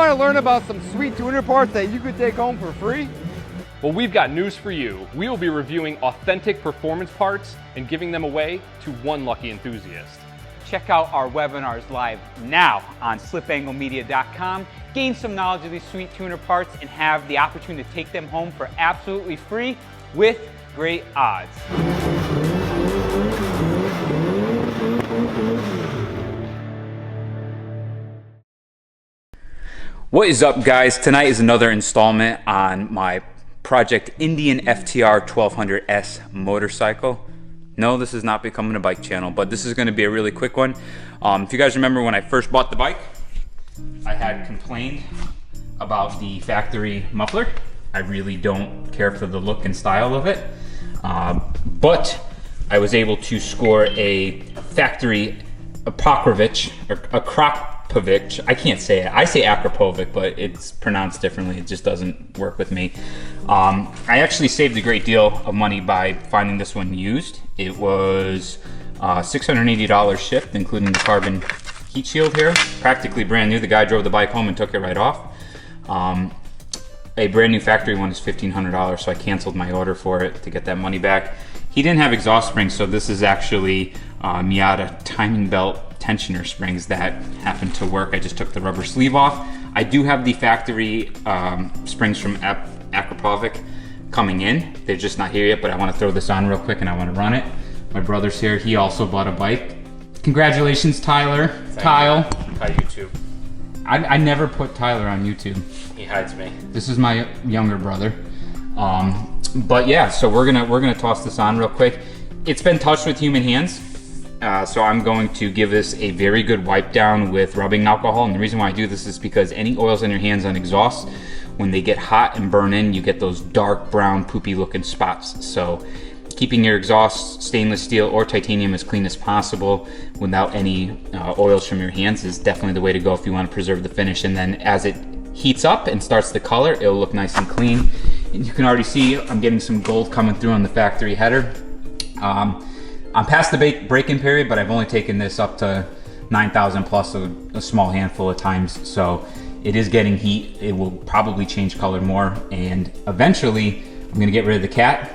want to learn about some sweet tuner parts that you could take home for free? Well, we've got news for you. We will be reviewing authentic performance parts and giving them away to one lucky enthusiast. Check out our webinars live now on slipanglemedia.com. Gain some knowledge of these sweet tuner parts and have the opportunity to take them home for absolutely free with great odds. What is up, guys? Tonight is another installment on my Project Indian FTR 1200S motorcycle. No, this is not becoming a bike channel, but this is going to be a really quick one. If you guys remember when I first bought the bike, I had complained about the factory muffler. I really don't care for the look and style of it, but I was able to score a factory Akrapovic, I can't say it. I say Akrapovic, but it's pronounced differently. It just doesn't work with me. I actually saved a great deal of money by finding this one used. It was $680 shipped, including the carbon heat shield here. Practically brand new. The guy drove the bike home and took it right off. A brand new factory one is $1,500, so I canceled my order for it to get that money back. He didn't have exhaust springs, so this is actually Miata timing belt tensioner springs that happen to work. I just took the rubber sleeve off. I do have the factory springs from Akrapovic coming in. They're just not here yet, but I want to throw this on real quick and I want to run it. My brother's here. He also bought a bike. Congratulations, Tyler. Kyle. Hi, YouTube. I never put Tyler on YouTube. He hides me. This is my younger brother. But yeah, so we're gonna toss this on real quick. It's been touched with human hands, so I'm going to give this a very good wipe down with rubbing alcohol. And the reason why I do this is because any oils in your hands on exhaust, when they get hot and burn in, you get those dark brown poopy looking spots. So keeping your exhaust stainless steel or titanium as clean as possible without any oils from your hands is definitely the way to go if you want to preserve the finish. And then as it heats up and starts to color, it'll look nice and clean. And you can already see I'm getting some gold coming through on the factory header. I'm past the break-in period, but I've only taken this up to 9,000 plus a small handful of times. So it is getting heat. It will probably change color more. And eventually I'm gonna get rid of the cat,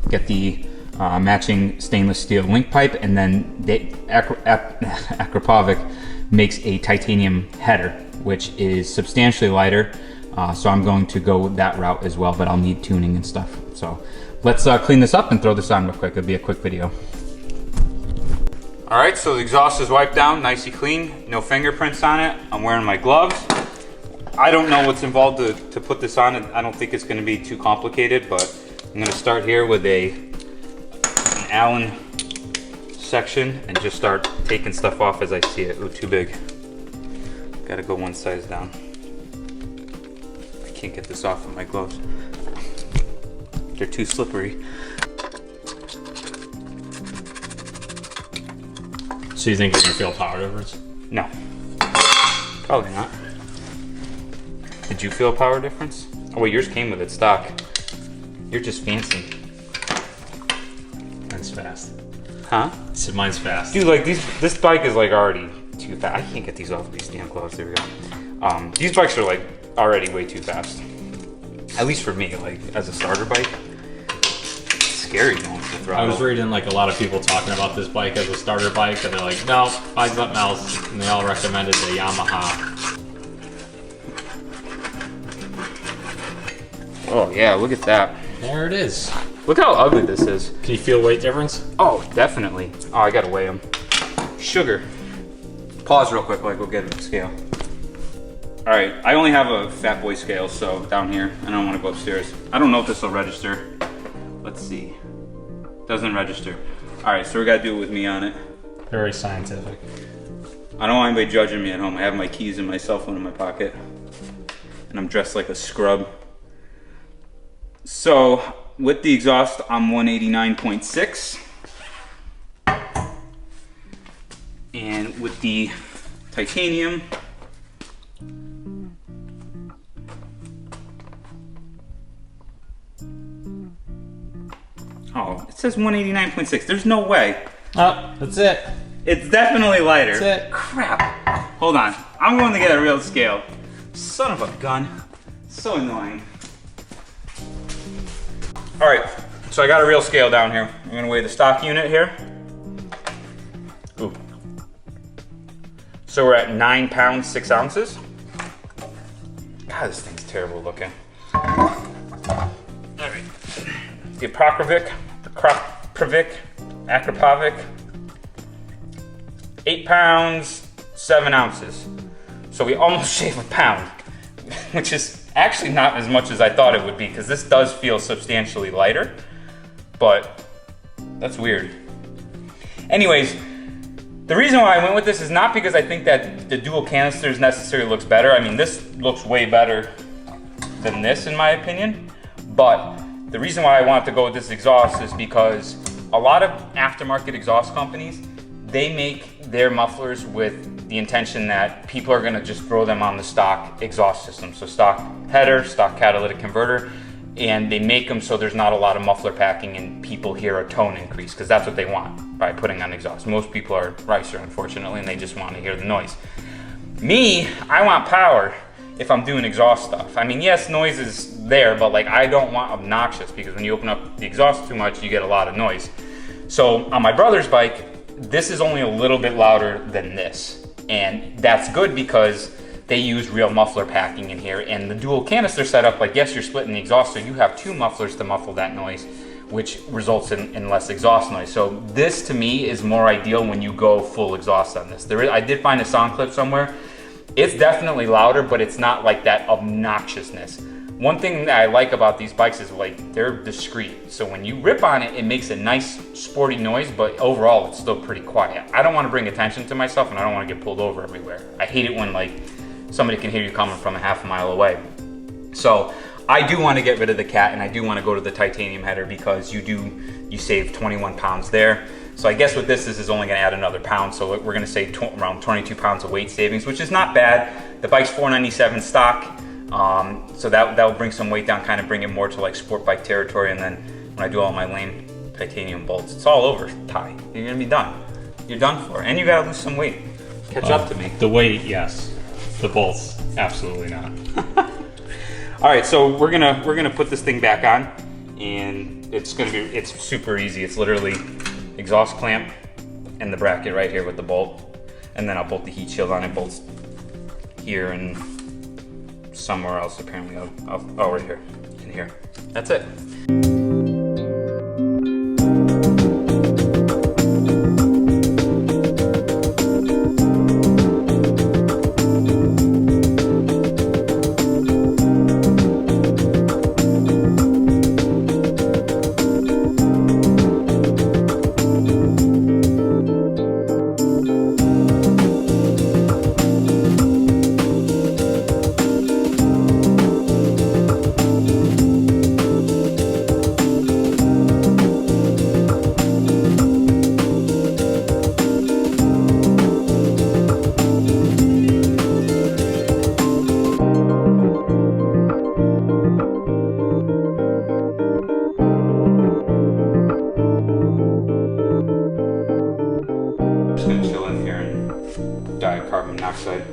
get the matching stainless steel link pipe, and then Akrapovic makes a titanium header, which is substantially lighter. So I'm going to go that route as well, but I'll need tuning and stuff. So let's clean this up and throw this on real quick. It'll be a quick video. All right, so the exhaust is wiped down, nicely clean, no fingerprints on it. I'm wearing my gloves. I don't know what's involved to put this on. I don't think it's gonna be too complicated, but I'm gonna start here with an Allen section and just start taking stuff off as I see it. Ooh, too big. Gotta go one size down. I can't get this off with my gloves. They're too slippery. So you think you're gonna feel power difference? No, probably not. Did you feel a power difference? Oh wait, yours came with it stock. You're just fancy. Mine's fast. Huh? I said mine's fast. Dude, like this bike is like already too fast. I can't get these off these damn gloves. There we go. These bikes are like already way too fast. At least for me, like as a starter bike. It's scary going to the throttle. I was reading like a lot of people talking about this bike as a starter bike, and they're like, no, buy something else, and they all recommended the Yamaha. Oh yeah, look at that. There it is. Look how ugly this is. Can you feel weight difference? Oh, definitely. Oh, I gotta weigh them. Sugar. Pause real quick while I go get a scale. All right, I only have a fat boy scale, so down here. I don't want to go upstairs. I don't know if this will register. Let's see. Doesn't register. All right, so we gotta do it with me on it. Very scientific. I don't want anybody judging me at home. I have my keys and my cell phone in my pocket, and I'm dressed like a scrub. So with the exhaust, I'm 189.6. And with the titanium, oh, it says 189.6. There's no way. Oh, that's it. It's definitely lighter. That's it. Crap. Hold on. I'm going to get a real scale. Son of a gun. So annoying. All right, so I got a real scale down here. I'm gonna weigh the stock unit here. Ooh. So we're at 9 pounds, 6 ounces. God, this thing's terrible looking. All right. The Akrapovic, 8 pounds, 7 ounces. So we almost shave a pound, which is actually not as much as I thought it would be, because this does feel substantially lighter, but that's weird. Anyways, the reason why I went with this is not because I think that the dual canisters necessarily looks better. I mean, this looks way better than this in my opinion, but the reason why I wanted to go with this exhaust is because a lot of aftermarket exhaust companies, they make their mufflers with the intention that people are gonna just throw them on the stock exhaust system. So stock header, stock catalytic converter, and they make them so there's not a lot of muffler packing and people hear a tone increase, because that's what they want by putting on exhaust. Most people are ricer, unfortunately, and they just want to hear the noise. Me, I want power if I'm doing exhaust stuff. I mean, yes, noise is there, but like I don't want obnoxious, because when you open up the exhaust too much, you get a lot of noise. So on my brother's bike, this is only a little bit louder than this. And that's good because they use real muffler packing in here, and the dual canister setup, like yes, you're splitting the exhaust, so you have 2 mufflers to muffle that noise, which results in less exhaust noise. So this to me is more ideal when you go full exhaust on this. I did find a sound clip somewhere. It's definitely louder, but it's not like that obnoxiousness. One thing that I like about these bikes is like they're discreet. So when you rip on it, it makes a nice sporty noise, but overall it's still pretty quiet. I don't want to bring attention to myself, and I don't want to get pulled over everywhere. I hate it when like somebody can hear you coming from a half a mile away. So I do want to get rid of the cat, and I do want to go to the titanium header because you save 21 pounds there. So I guess what this is only going to add another pound. So we're going to say around 22 pounds of weight savings, which is not bad. The bike's $497 stock. So that will bring some weight down, kind of bring it more to like sport bike territory. And then when I do all my lame titanium bolts, it's all over, Ty. You're gonna be done. You're done for. And you gotta lose some weight. Catch up to me. The weight, yes. The bolts, absolutely not. All right, so we're gonna put this thing back on, and it's super easy. It's literally exhaust clamp and the bracket right here with the bolt, and then I'll bolt the heat shield on. It bolts here and somewhere else apparently. Oh, right here, in here. That's it. Carbon monoxide.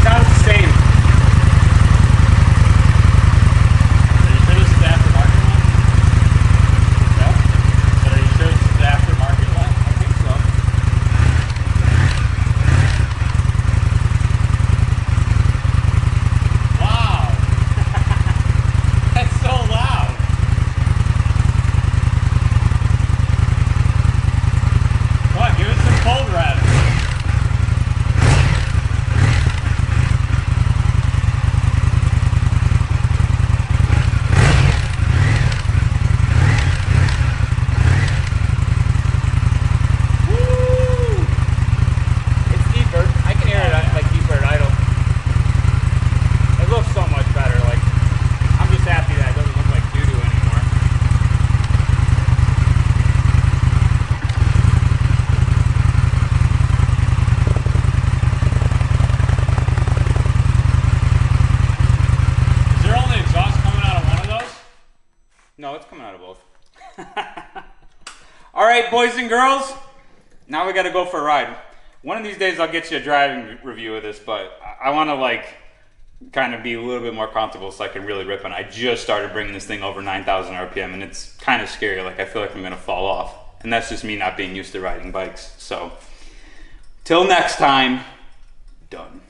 Sounds the same. Are you sure this is the aftermarket one? No? But are you sure this is the aftermarket one? I think so. Wow! That's so loud! Come on, give us some cold rev. Woo! It's deeper. I can hear it like deeper at idle. It looks so much better. Like, I'm just happy that it doesn't look like doo-doo anymore. Is there only exhaust coming out of one of those? No, it's coming out of both. All right, boys and girls, now we gotta go for a ride. One of these days I'll get you a driving review of this, but I wanna like kind of be a little bit more comfortable so I can really rip on it. I just started bringing this thing over 9,000 RPM and it's kind of scary. Like I feel like I'm gonna fall off. And that's just me not being used to riding bikes. So, till next time, done.